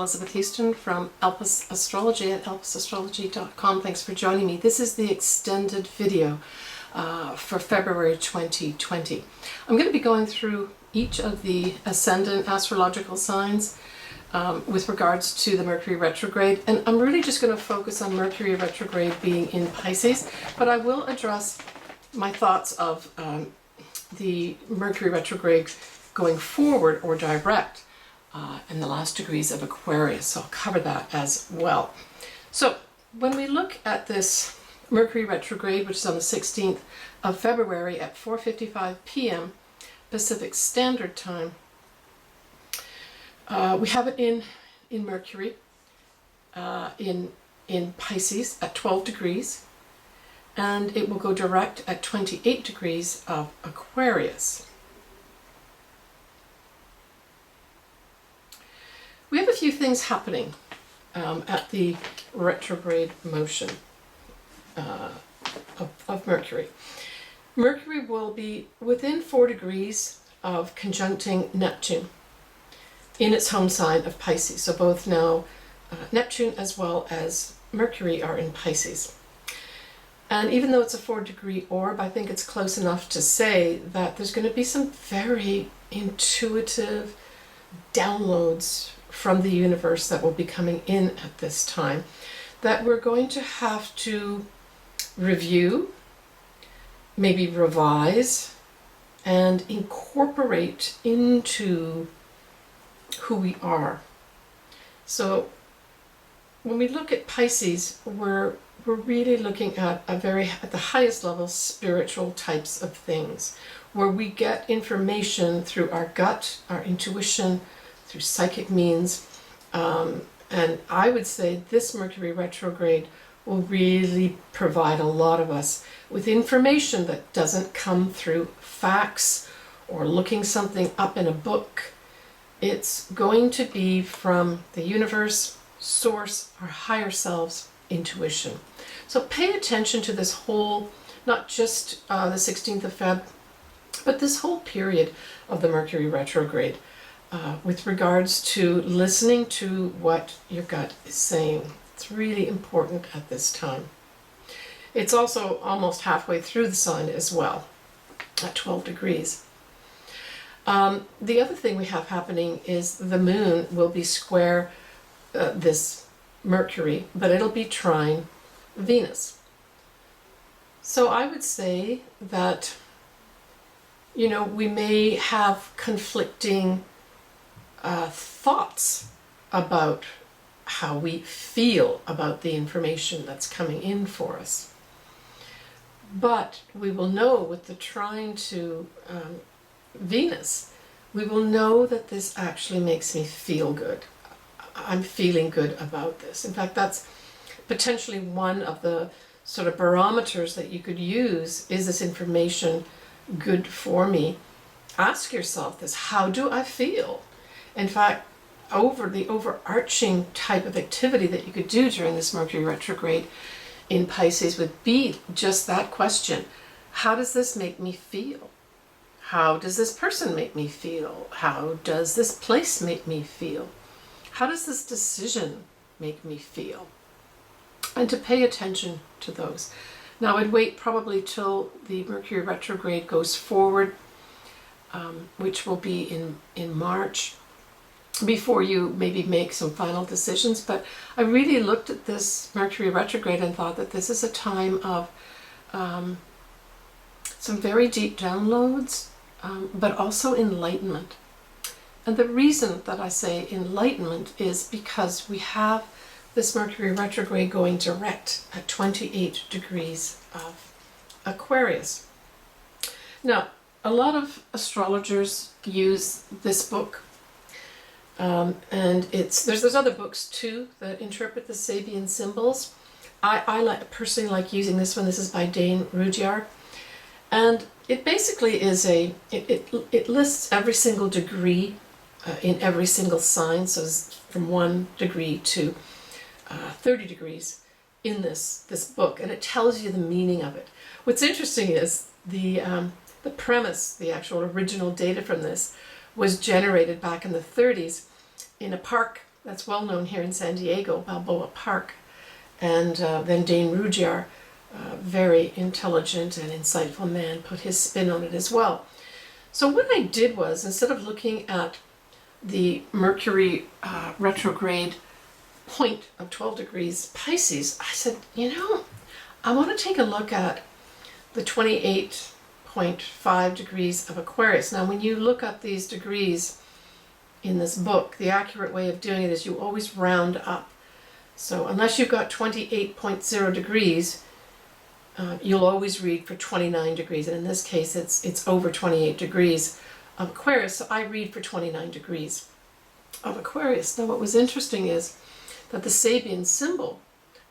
Elizabeth Huston from Elpis Astrology at elpisastrology.com. Thanks for joining me. This is the extended video for February 2020. I'm going to be going through each of the ascendant astrological signs with regards to the Mercury Retrograde, and I'm really just going to focus on Mercury Retrograde being in Pisces, but I will address my thoughts of the Mercury Retrograde going forward or direct in the last degrees of Aquarius, so I'll cover that as well. So when we look at this Mercury Retrograde, which is on the 16th of February at 4:55 p.m. Pacific Standard Time, we have it in Mercury, in Pisces at 12 degrees, and it will go direct at 28 degrees of Aquarius. We have a few things happening at the retrograde motion of Mercury. Mercury will be within 4 degrees of conjuncting Neptune in its home sign of Pisces. So both now Neptune as well as Mercury are in Pisces. And even though it's a 4-degree orb, I think it's close enough to say that there's going to be some very intuitive downloads from the universe that will be coming in at this time that we're going to have to review, maybe revise, and incorporate into who we are. So when we look at Pisces, we're really looking at at the highest level, spiritual types of things, where we get information through our gut, our intuition, through psychic means. And I would say this Mercury retrograde will really provide a lot of us with information that doesn't come through facts or looking something up in a book. It's going to be from the universe, source, our higher selves, intuition. So pay attention to this whole, not just the 16th of Feb, but this whole period of the Mercury retrograde with regards to listening to what your gut is saying. It's really important at this time. It's also almost halfway through the sign as well, at 12 degrees. The other thing we have happening is the moon will be square this Mercury, but it'll be trine Venus. So I would say that, you know, we may have conflicting thoughts about how we feel about the information that's coming in for us. But we will know with the trine to Venus, we will know that this actually makes me feel good. I'm feeling good about this. In fact, that's potentially one of the sort of barometers that you could use. Is this information good for me? Ask yourself this: how do I feel? In fact, the overarching type of activity that you could do during this Mercury retrograde in Pisces would be just that question. How does this make me feel? How does this person make me feel? How does this place make me feel? How does this decision make me feel? And to pay attention to those. Now, I'd wait probably till the Mercury retrograde goes forward, which will be in March, before you maybe make some final decisions. But I really looked at this Mercury retrograde and thought that this is a time of some very deep downloads, but also enlightenment. And the reason that I say enlightenment is because we have this Mercury retrograde going direct at 28 degrees of Aquarius. Now, a lot of astrologers use this book, and there's other books too that interpret the Sabian symbols. I personally like using this one. This is by Dane Rudyard, and it basically is it lists every single degree in every single sign, so it's from 1 degree to 30 degrees in this book, and it tells you the meaning of it. What's interesting is the premise, the actual original data from this, was generated back in the 30s in a park that's well known here in San Diego, Balboa Park, and then Dane Rudhyar, very intelligent and insightful man, put his spin on it as well. So what I did was, instead of looking at the Mercury retrograde point of 12 degrees Pisces, I said, I want to take a look at the 28.5 degrees of Aquarius. Now, when you look up these degrees in this book, the accurate way of doing it is you always round up. So unless you've got 28.0 degrees, you'll always read for 29 degrees. And in this case, it's over 28 degrees of Aquarius. So I read for 29 degrees of Aquarius. Now, what was interesting is that the Sabian symbol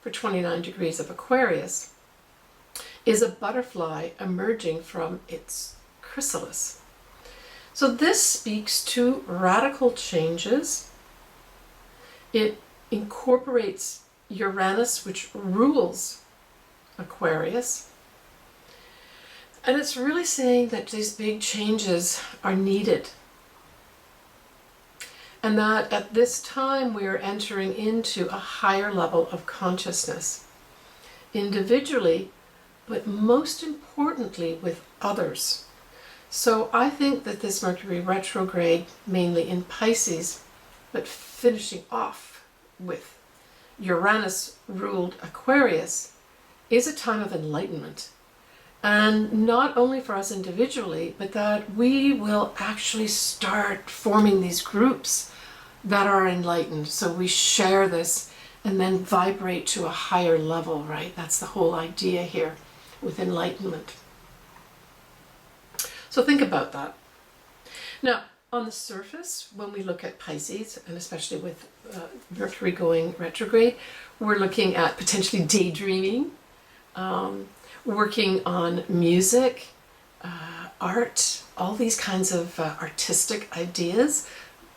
for 29 degrees of Aquarius is a butterfly emerging from its chrysalis. So this speaks to radical changes. It incorporates Uranus, which rules Aquarius. And it's really saying that these big changes are needed. And that at this time we are entering into a higher level of consciousness, individually, but most importantly with others. So I think that this Mercury retrograde, mainly in Pisces, but finishing off with Uranus-ruled Aquarius, is a time of enlightenment. And not only for us individually, but that we will actually start forming these groups that are enlightened. So we share this and then vibrate to a higher level, right? That's the whole idea here with enlightenment. So think about that. Now, on the surface, when we look at Pisces, and especially with Mercury going retrograde, we're looking at potentially daydreaming, working on music, art, all these kinds of artistic ideas.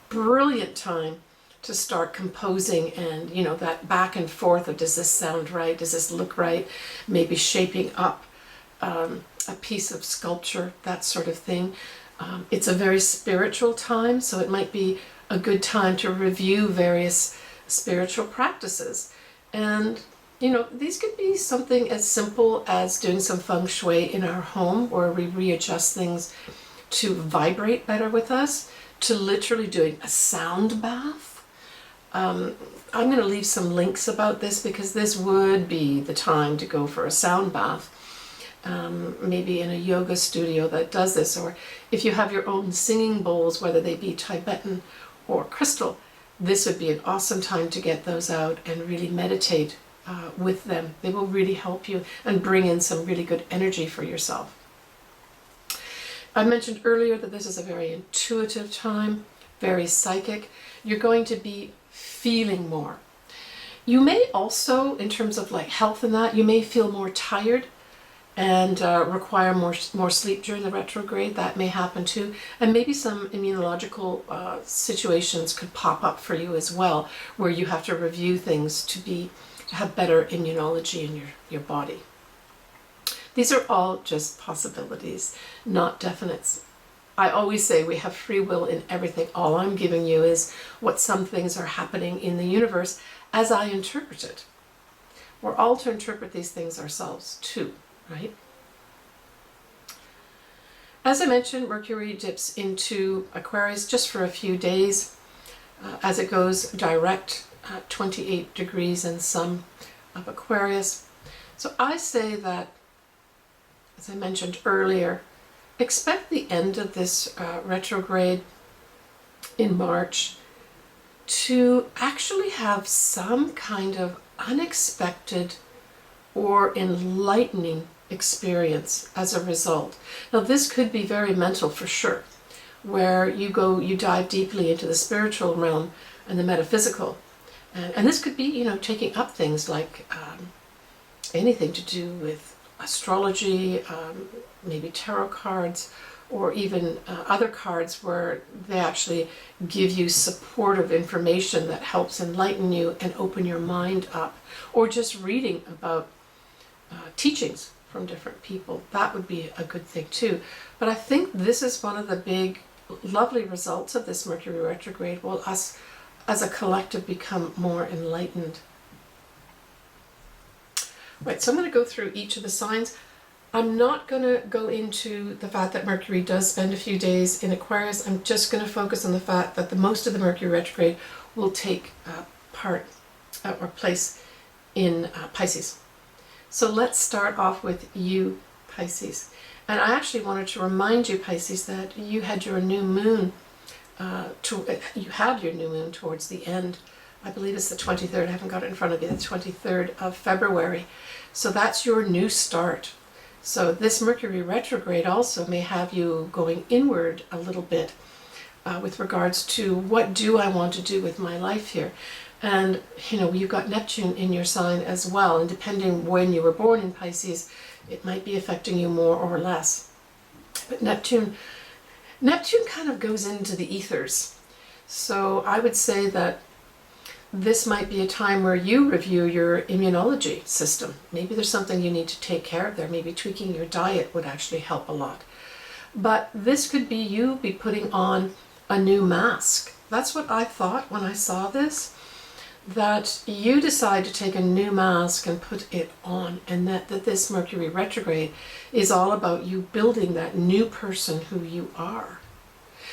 Brilliant time to start composing, and that back and forth of, does this sound right, does this look right, maybe shaping up a piece of sculpture, that sort of thing. It's a very spiritual time, so it might be a good time to review various spiritual practices. And these could be something as simple as doing some feng shui in our home, where we readjust things to vibrate better with us, to literally doing a sound bath. I'm going to leave some links about this, because this would be the time to go for a sound bath. Maybe in a yoga studio that does this, or if you have your own singing bowls, whether they be Tibetan or crystal, this would be an awesome time to get those out and really meditate with them. They will really help you and bring in some really good energy for yourself. I mentioned earlier that this is a very intuitive time, very psychic. You're going to be feeling more. You may also, in terms of like health and that, you may feel more tired and require more sleep during the retrograde. That may happen too. And maybe some immunological situations could pop up for you as well, where you have to review things to have better immunology in your body. These are all just possibilities, not definites. I always say we have free will in everything. All I'm giving you is what some things are happening in the universe as I interpret it. We're all to interpret these things ourselves too, right? As I mentioned, Mercury dips into Aquarius just for a few days as it goes direct at 28 degrees and some of Aquarius. So I say that, as I mentioned earlier, expect the end of this retrograde in March to actually have some kind of unexpected or enlightening experience as a result. Now, this could be very mental for sure, where you dive deeply into the spiritual realm and the metaphysical. And this could be, taking up things like anything to do with astrology, maybe tarot cards, or even other cards where they actually give you supportive information that helps enlighten you and open your mind up, or just reading about teachings from different people. That would be a good thing too. But I think this is one of the big, lovely results of this Mercury retrograde. Will us as a collective become more enlightened. Right, so I'm going to go through each of the signs. I'm not going to go into the fact that Mercury does spend a few days in Aquarius. I'm just going to focus on the fact that most of the Mercury retrograde will take part or place in Pisces. So let's start off with you, Pisces. And I actually wanted to remind you, Pisces, that you had your new moon. You had your new moon towards the end. I believe it's the 23rd. I haven't got it in front of you. The 23rd of February. So that's your new start. So this Mercury retrograde also may have you going inward a little bit with regards to what do I want to do with my life here. And, you know, you've got Neptune in your sign as well. And depending when you were born in Pisces, it might be affecting you more or less. But Neptune kind of goes into the ethers. So I would say that this might be a time where you review your immunology system. Maybe there's something you need to take care of there. Maybe tweaking your diet would actually help a lot. But this could be you be putting on a new mask. That's what I thought when I saw this, that you decide to take a new mask and put it on, and that this Mercury retrograde is all about you building that new person who you are.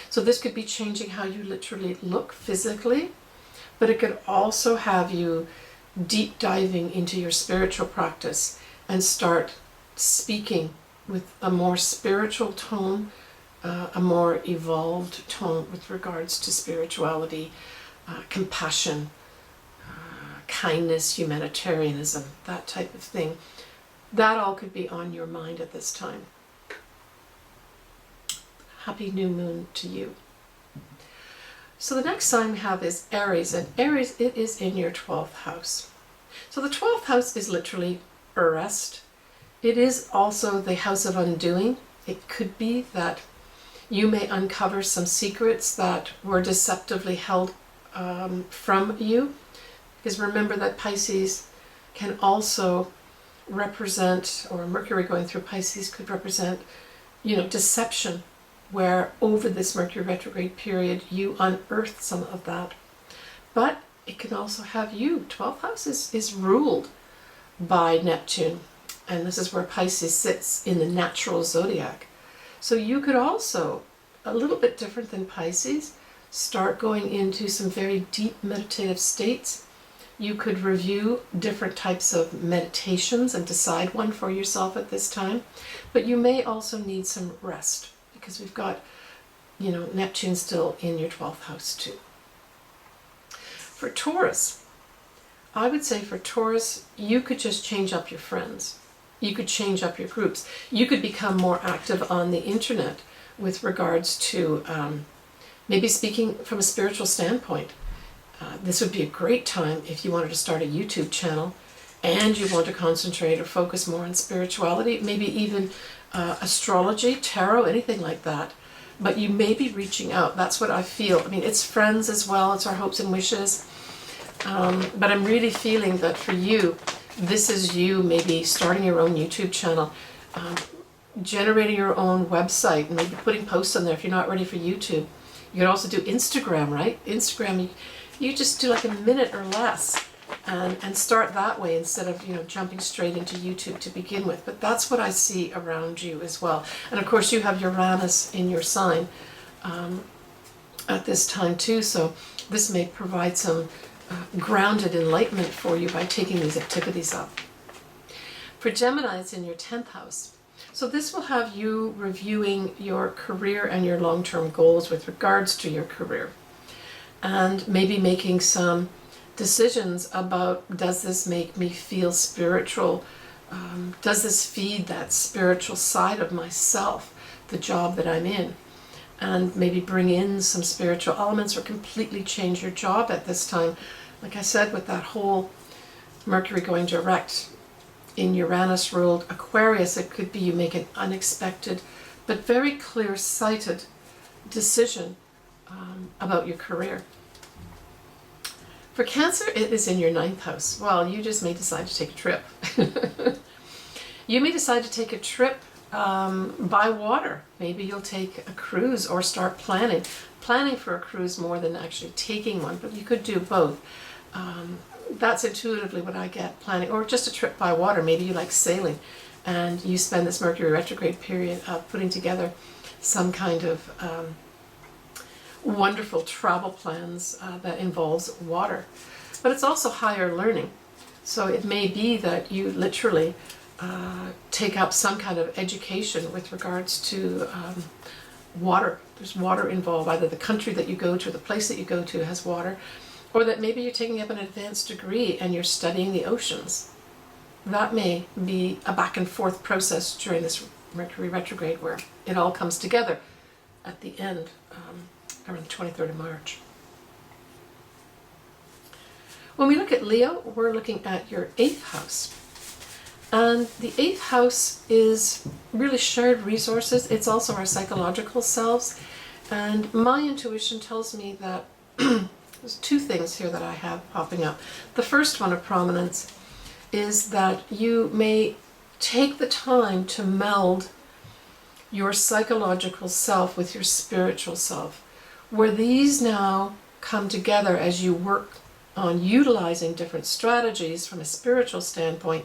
So this could be changing how you literally look physically, but it could also have you deep diving into your spiritual practice and start speaking with a more spiritual tone, a more evolved tone with regards to spirituality, compassion, kindness, humanitarianism, that type of thing. That all could be on your mind at this time. Happy new moon to you. So the next sign we have is Aries, and Aries, it is in your 12th house. So the 12th house is literally rest. It is also the house of undoing. It could be that you may uncover some secrets that were deceptively held from you. Because remember that Pisces can also represent, or Mercury going through Pisces could represent, you know, deception, where over this Mercury retrograde period you unearth some of that. But it can also have you, 12th house is ruled by Neptune, and this is where Pisces sits in the natural zodiac. So you could also, a little bit different than Pisces, start going into some very deep meditative states. You could review different types of meditations and decide one for yourself at this time, but you may also need some rest, because we've got, you know, Neptune still in your 12th house too. For Taurus, I would say for Taurus, you could just change up your friends. You could change up your groups. You could become more active on the internet with regards to maybe speaking from a spiritual standpoint. This would be a great time if you wanted to start a YouTube channel and you want to concentrate or focus more on spirituality, maybe even astrology, tarot, anything like that. But you may be reaching out. That's what I feel. I mean, it's friends as well. It's our hopes and wishes. But I'm really feeling that for you, this is you maybe starting your own YouTube channel, generating your own website, and maybe putting posts on there if you're not ready for YouTube. You could also do Instagram, right? Instagram, you just do like a minute or less and start that way instead of, you know, jumping straight into YouTube to begin with. But that's what I see around you as well. And of course you have Uranus in your sign at this time too. So this may provide some grounded enlightenment for you by taking these activities up. For Gemini, it's in your 10th house. So this will have you reviewing your career and your long-term goals with regards to your career. And maybe making some decisions about, does this make me feel spiritual? Does this feed that spiritual side of myself, the job that I'm in? And maybe bring in some spiritual elements or completely change your job at this time. Like I said, with that whole Mercury going direct in Uranus ruled Aquarius, it could be you make an unexpected but very clear-sighted decision about your career. For Cancer, it is in your 9th house. Well, you just may decide to take a trip. You may decide to take a trip by water. Maybe you'll take a cruise or start planning. planning for a cruise more than actually taking one, but you could do both. That's intuitively what I get, planning, or just a trip by water. Maybe you like sailing and you spend this Mercury retrograde period putting together some kind of wonderful travel plans that involves water. But it's also higher learning. So it may be that you literally take up some kind of education with regards to water. There's water involved. Either the country that you go to, the place that you go to has water, or that maybe you're taking up an advanced degree and you're studying the oceans. That may be a back and forth process during this Mercury retrograde where it all comes together at the end, around the 23rd of March. When we look at Leo, we're looking at your 8th house. And the 8th house is really shared resources. It's also our psychological selves. And my intuition tells me that there's two things here that I have popping up. The first one of prominence is that you may take the time to meld your psychological self with your spiritual self, where these now come together as you work on utilizing different strategies from a spiritual standpoint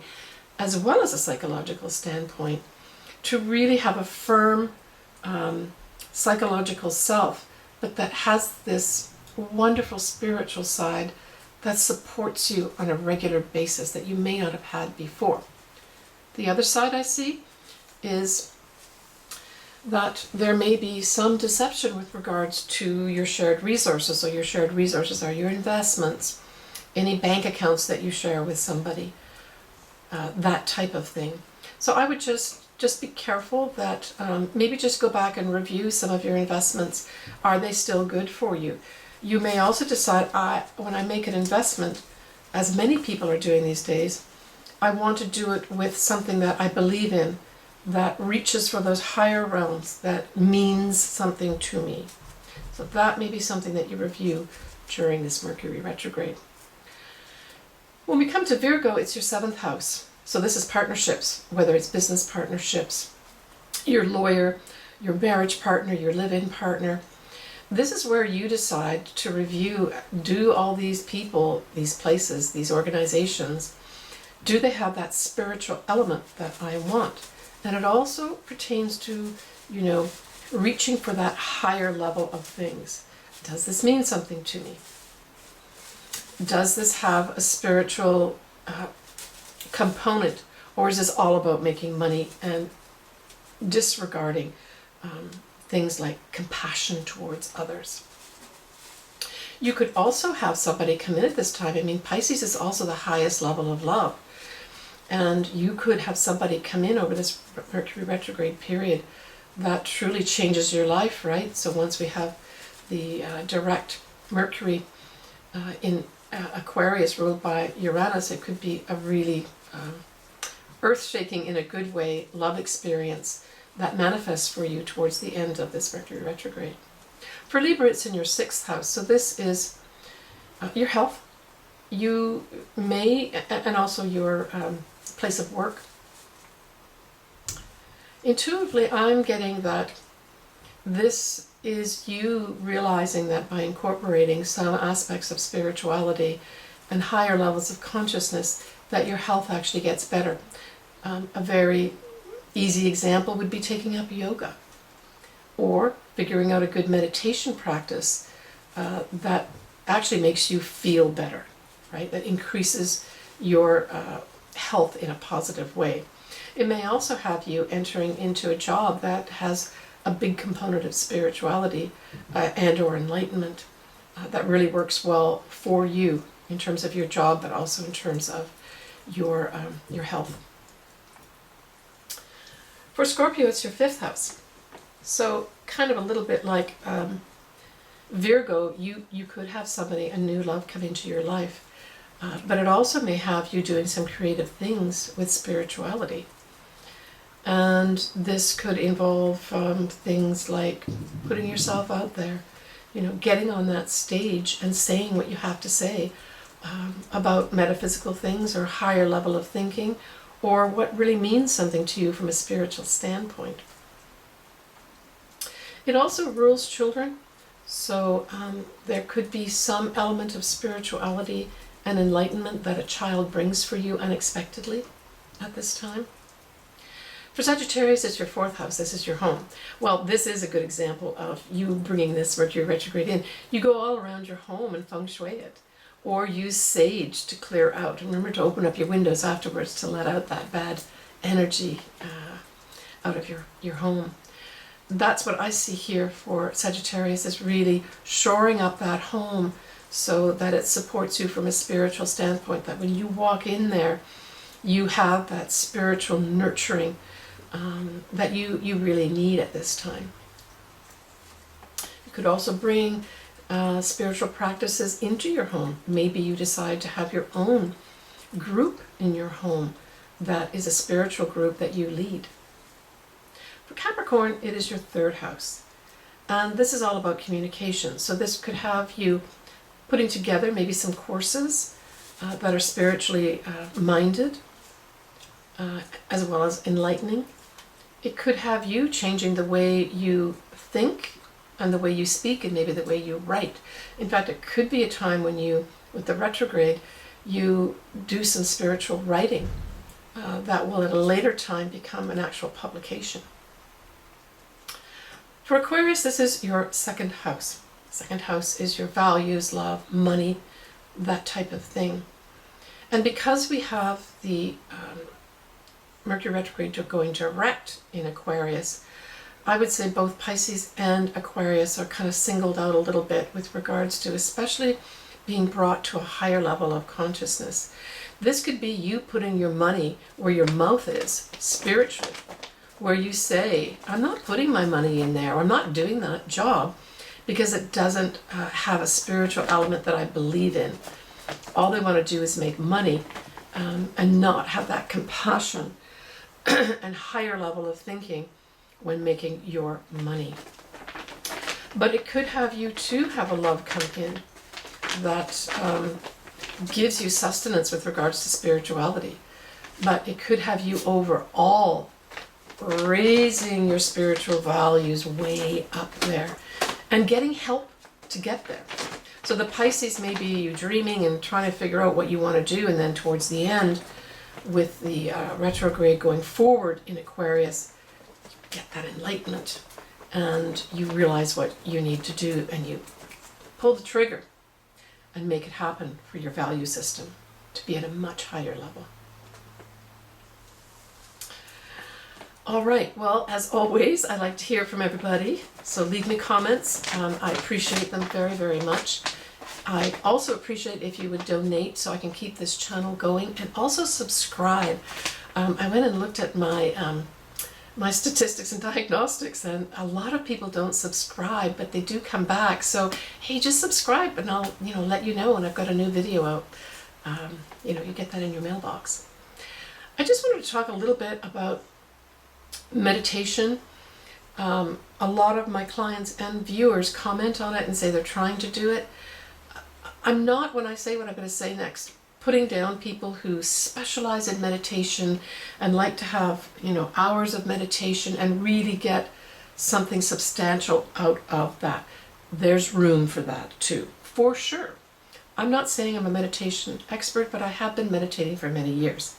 as well as a psychological standpoint to really have a firm psychological self, but that has this wonderful spiritual side that supports you on a regular basis that you may not have had before. The other side I see is that there may be some deception with regards to your shared resources. So your shared resources are your investments, any bank accounts that you share with somebody, that type of thing. So I would just be careful that maybe just go back and review some of your investments. Are they still good for you? You may also decide, when I make an investment, as many people are doing these days, I want to do it with something that I believe in, that reaches for those higher realms, that means something to me. So that may be something that you review during this Mercury retrograde. When we come to Virgo, it's your 7th house. So this is partnerships, whether it's business partnerships, your lawyer, your marriage partner, your live-in partner. This is where you decide to review, do all these people, these places, these organizations, do they have that spiritual element that I want? And it also pertains to, reaching for that higher level of things. Does this mean something to me? Does this have a spiritual component, or is this all about making money and disregarding things like compassion towards others? You could also have somebody come in at this time. I mean, Pisces is also the highest level of love. And you could have somebody come in over this Mercury retrograde period that truly changes your life, right? So once we have the direct Mercury in Aquarius ruled by Uranus, it could be a really earth-shaking, in a good way, love experience that manifests for you towards the end of this Mercury retrograde. For Libra, it's in your 6th house. So this is your health. You may, and also your place of work. Intuitively, I'm getting that this is you realizing that by incorporating some aspects of spirituality and higher levels of consciousness, that your health actually gets better. A very easy example would be taking up yoga, or figuring out a good meditation practice that actually makes you feel better, right? That increases your health in a positive way. It may also have you entering into a job that has a big component of spirituality and or enlightenment that really works well for you in terms of your job, but also in terms of your health. For Scorpio, it's your 5th house. So kind of a little bit like Virgo, you could have somebody, a new love, come into your life. But it also may have you doing some creative things with spirituality. And this could involve things like putting yourself out there, getting on that stage and saying what you have to say about metaphysical things or higher level of thinking, or what really means something to you from a spiritual standpoint. It also rules children. So there could be some element of spirituality and enlightenment that a child brings for you unexpectedly at this time. For Sagittarius, it's your fourth house. This is your home. Well, this is a good example of you bringing this Mercury retrograde in. You go all around your home and feng shui it. Or use sage to clear out. And remember to open up your windows afterwards to let out that bad energy out of your home. That's what I see here for Sagittarius, is really shoring up that home so that it supports you from a spiritual standpoint, that when you walk in there, you have that spiritual nurturing that you really need at this time. You could also bring spiritual practices into your home. Maybe you decide to have your own group in your home that is a spiritual group that you lead. For Capricorn, it is your third house. And this is all about communication. So this could have you putting together maybe some courses that are spiritually minded, as well as enlightening. It could have you changing the way you think and the way you speak and maybe the way you write. In fact, it could be a time when you, with the retrograde, you do some spiritual writing that will at a later time become an actual publication. For Aquarius, this is your second house. Second house is your values, love, money, that type of thing. And because we have the Mercury retrograde going direct in Aquarius, I would say both Pisces and Aquarius are kind of singled out a little bit with regards to especially being brought to a higher level of consciousness. This could be you putting your money where your mouth is, spiritually, where you say, I'm not putting my money in there, or I'm not doing that job because it doesn't have a spiritual element that I believe in. All they want to do is make money and not have that compassion and higher level of thinking when making your money. But it could have you too have a love come in that gives you sustenance with regards to spirituality. But it could have you overall raising your spiritual values way up there and getting help to get there. So the Pisces may be you dreaming and trying to figure out what you want to do, and then towards the end, with the retrograde going forward in Aquarius, you get that enlightenment and you realize what you need to do and you pull the trigger and make it happen for your value system to be at a much higher level. All right, well, as always, I like to hear from everybody, so leave me comments. I appreciate them very, very much. I also appreciate if you would donate so I can keep this channel going, and also subscribe. I went and looked at my my statistics and diagnostics, and a lot of people don't subscribe, but they do come back. So hey, just subscribe and I'll let you know when I've got a new video out. You get that in your mailbox. I just wanted to talk a little bit about meditation. A lot of my clients and viewers comment on it and say they're trying to do it. I'm not, when I say what I'm going to say next, putting down people who specialize in meditation and like to have, hours of meditation and really get something substantial out of that. There's room for that too, for sure. I'm not saying I'm a meditation expert, but I have been meditating for many years.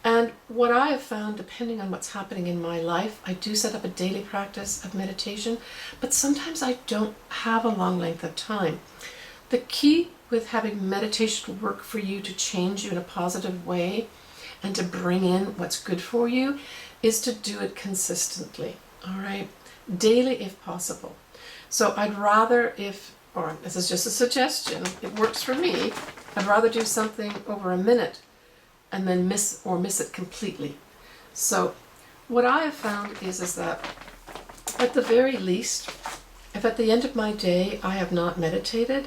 And what I have found, depending on what's happening in my life, I do set up a daily practice of meditation, but sometimes I don't have a long length of time. The key with having meditation work for you to change you in a positive way and to bring in what's good for you is to do it consistently, all right? Daily if possible. So I'd rather or this is just a suggestion, it works for me, I'd rather do something over a minute and then miss it completely. So what I have found is that at the very least, if at the end of my day I have not meditated,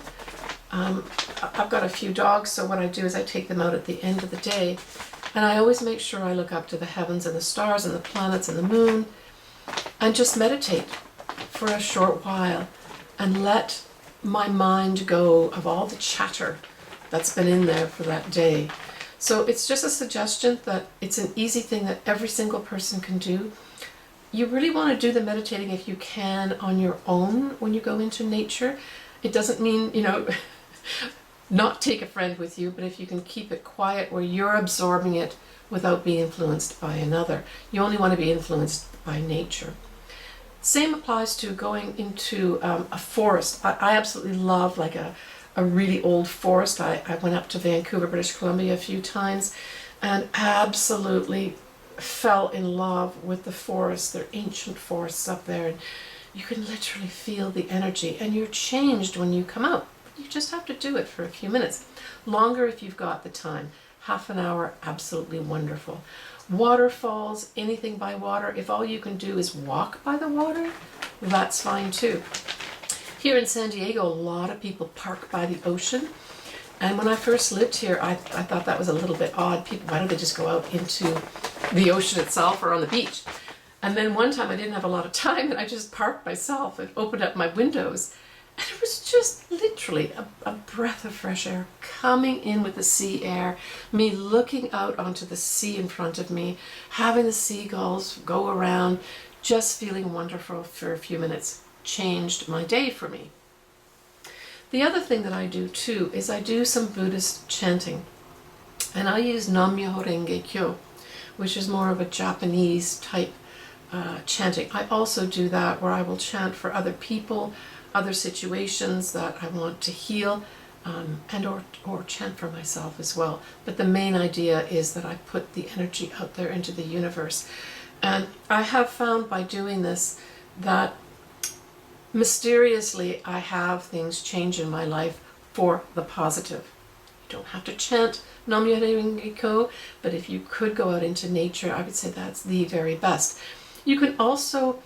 I've got a few dogs, so what I do is I take them out at the end of the day, and I always make sure I look up to the heavens and the stars and the planets and the moon and just meditate for a short while and let my mind go of all the chatter that's been in there for that day. So it's just a suggestion that it's an easy thing that every single person can do. you really want to do the meditating if you can on your own when you go into nature. It doesn't mean, not take a friend with you, but if you can keep it quiet where you're absorbing it without being influenced by another. You only want to be influenced by nature. Same applies to going into a forest. I absolutely love like a really old forest. I went up to Vancouver, British Columbia a few times and absolutely fell in love with the forests. They're ancient forests up there, and you can literally feel the energy, and you're changed when you come out. You just have to do it for a few minutes. Longer if you've got the time. Half an hour, absolutely wonderful. Waterfalls, anything by water. If all you can do is walk by the water, that's fine too. Here in San Diego, a lot of people park by the ocean. And when I first lived here, I thought that was a little bit odd. People, why don't they just go out into the ocean itself or on the beach? And then one time I didn't have a lot of time and I just parked myself and opened up my windows. And it was just literally a breath of fresh air coming in with the sea air, me looking out onto the sea in front of me, having the seagulls go around, just feeling wonderful for a few minutes. Changed my day for me. The other thing that I do too is I do some Buddhist chanting. And I use Nam-myoho Renge Kyo, which is more of a Japanese type chanting. I also do that where I will chant for other people, other situations that I want to heal, and or chant for myself as well. But the main idea is that I put the energy out there into the universe. And I have found by doing this that mysteriously I have things change in my life for the positive. You don't have to chant Nam-myoho Renge Kyo, but if you could go out into nature, I would say that's the very best. You can also,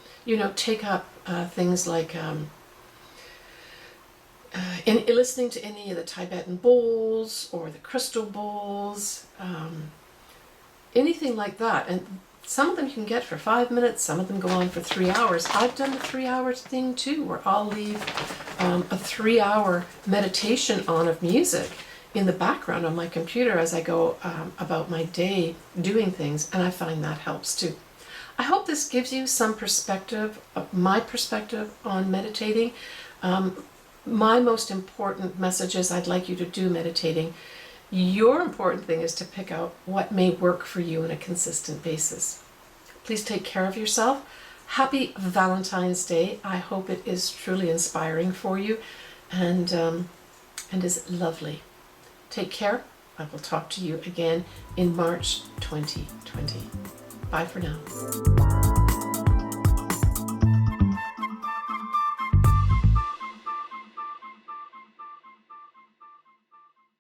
take up things like in listening to any of the Tibetan bowls or the crystal bowls, anything like that. And some of them you can get for 5 minutes, some of them go on for 3 hours. I've done the 3-hour thing too, where I'll leave a 3-hour meditation on of music in the background on my computer as I go about my day doing things, and I find that helps too. I hope this gives you some perspective, my perspective on meditating. My most important message is I'd like you to do meditating. Your important thing is to pick out what may work for you on a consistent basis. Please take care of yourself. Happy Valentine's Day. I hope it is truly inspiring for you and is lovely. Take care. I will talk to you again in March 2020. Bye for now.